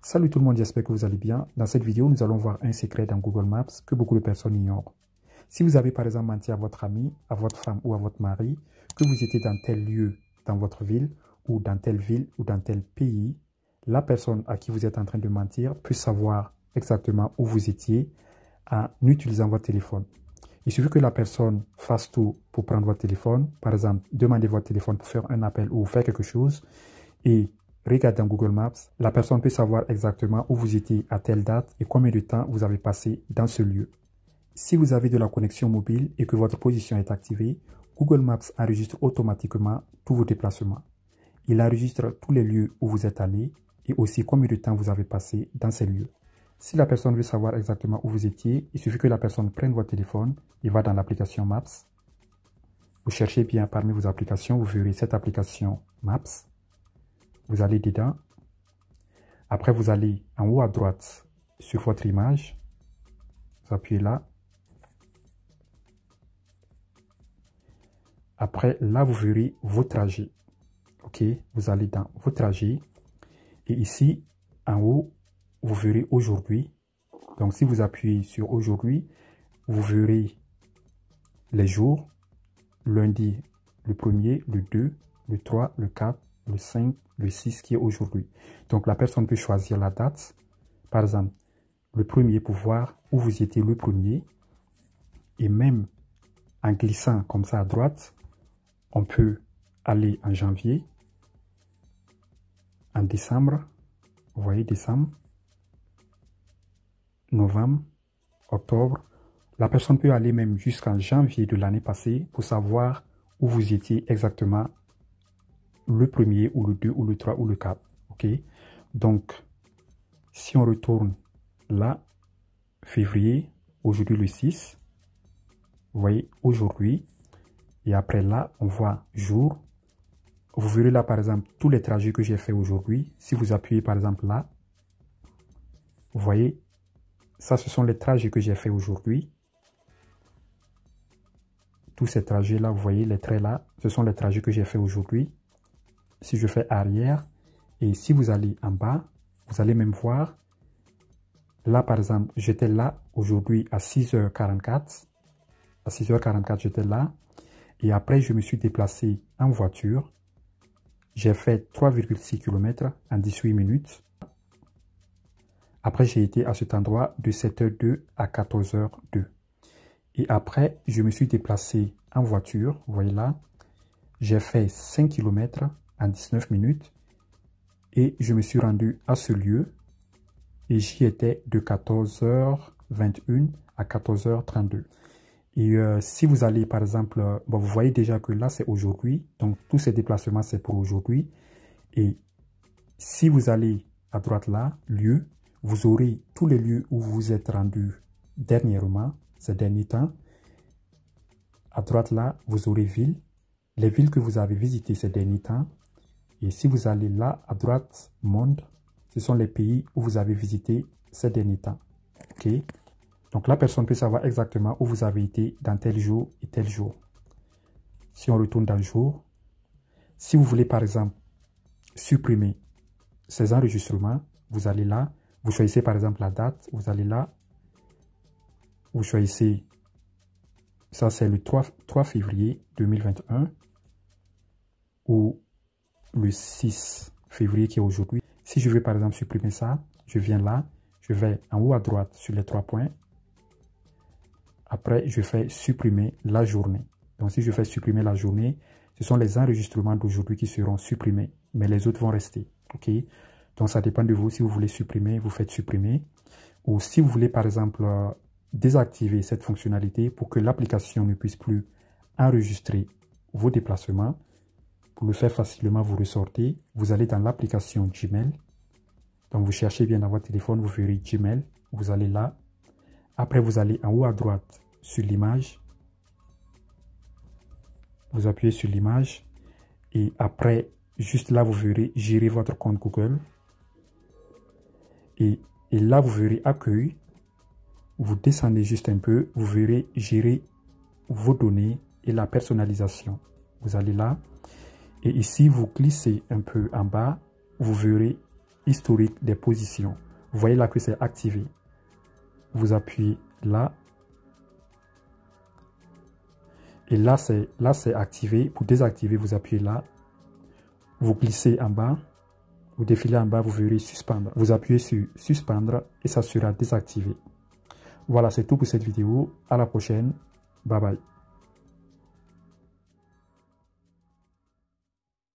Salut tout le monde, j'espère que vous allez bien. Dans cette vidéo, nous allons voir un secret dans Google Maps que beaucoup de personnes ignorent. Si vous avez par exemple menti à votre ami, à votre femme ou à votre mari, que vous étiez dans tel lieu dans votre ville ou dans telle ville ou dans tel pays, la personne à qui vous êtes en train de mentir peut savoir exactement où vous étiez en utilisant votre téléphone. Il suffit que la personne fasse tout pour prendre votre téléphone. Par exemple, demandez votre téléphone pour faire un appel ou faire quelque chose et regardez dans Google Maps, la personne peut savoir exactement où vous étiez à telle date et combien de temps vous avez passé dans ce lieu. Si vous avez de la connexion mobile et que votre position est activée, Google Maps enregistre automatiquement tous vos déplacements. Il enregistre tous les lieux où vous êtes allé et aussi combien de temps vous avez passé dans ces lieux. Si la personne veut savoir exactement où vous étiez, il suffit que la personne prenne votre téléphone et va dans l'application Maps. Vous cherchez bien parmi vos applications, vous verrez cette application Maps. Vous allez dedans. Après, vous allez en haut à droite sur votre image. Vous appuyez là. Après, là, vous verrez vos trajets. OK? Vous allez dans vos trajets. Et ici, en haut, vous verrez aujourd'hui. Donc, si vous appuyez sur aujourd'hui, vous verrez les jours. Lundi, le 1er, le 2, le 3, le 4, le 5, le 6 qui est aujourd'hui. Donc, la personne peut choisir la date. Par exemple, le 1er pour voir où vous étiez le 1er. Et même en glissant comme ça à droite, on peut aller en janvier, en décembre, vous voyez décembre, novembre, octobre. La personne peut aller même jusqu'en janvier de l'année passée pour savoir où vous étiez exactement le 1er ou le 2 ou le 3 ou le 4. OK? Donc, si on retourne là, février, aujourd'hui le 6, vous voyez aujourd'hui, et après là, on voit jour. Vous verrez là, par exemple, tous les trajets que j'ai fait aujourd'hui. Si vous appuyez, par exemple, là, vous voyez, ça, ce sont les trajets que j'ai fait aujourd'hui. Tous ces trajets-là, vous voyez, les traits là, ce sont les trajets que j'ai fait aujourd'hui. Si je fais arrière, et si vous allez en bas, vous allez même voir, là, par exemple, j'étais là aujourd'hui à 6h44. À 6h44, j'étais là. Et après, je me suis déplacé en voiture. J'ai fait 3,6 km en 18 minutes. Après, j'ai été à cet endroit de 7h02 à 14h02. Et après, je me suis déplacé en voiture. Vous voyez là. J'ai fait 5 km en 19 minutes. Et je me suis rendu à ce lieu. Et j'y étais de 14h21 à 14h32. Et si vous allez, par exemple, bon, vous voyez déjà que là, c'est aujourd'hui. Donc, tous ces déplacements, c'est pour aujourd'hui. Et si vous allez à droite là, lieu, vous aurez tous les lieux où vous vous êtes rendu dernièrement, ces derniers temps. À droite là, vous aurez ville, les villes que vous avez visitées ces derniers temps. Et si vous allez là, à droite, monde, ce sont les pays où vous avez visité ces derniers temps. OK? Donc, la personne peut savoir exactement où vous avez été dans tel jour et tel jour. Si on retourne dans le jour, si vous voulez, par exemple, supprimer ces enregistrements, vous allez là, vous choisissez, par exemple, la date, vous allez là, vous choisissez, ça c'est le 3 février 2021 ou le 6 février qui est aujourd'hui. Si je veux, par exemple, supprimer ça, je viens là, je vais en haut à droite sur les 3 points. Après, je fais supprimer la journée. Donc, si je fais supprimer la journée, ce sont les enregistrements d'aujourd'hui qui seront supprimés. Mais les autres vont rester. OK? Donc, ça dépend de vous. Si vous voulez supprimer, vous faites supprimer. Ou si vous voulez, par exemple, désactiver cette fonctionnalité pour que l'application ne puisse plus enregistrer vos déplacements. Pour le faire facilement, vous ressortez. Vous allez dans l'application Gmail. Donc, vous cherchez bien dans votre téléphone, vous verrez Gmail. Vous allez là. Après, vous allez en haut à droite sur l'image. Vous appuyez sur l'image. Et après, juste là, vous verrez gérer votre compte Google. Et là, vous verrez accueil. Vous descendez juste un peu. Vous verrez gérer vos données et la personnalisation. Vous allez là. Et ici, vous glissez un peu en bas. Vous verrez historique des positions. Vous voyez là que c'est activé. Vous appuyez là. Et là, c'est activé. Pour désactiver, vous appuyez là. Vous glissez en bas. Vous défilez en bas, vous verrez suspendre. Vous appuyez sur suspendre et ça sera désactivé. Voilà, c'est tout pour cette vidéo. À la prochaine. Bye bye.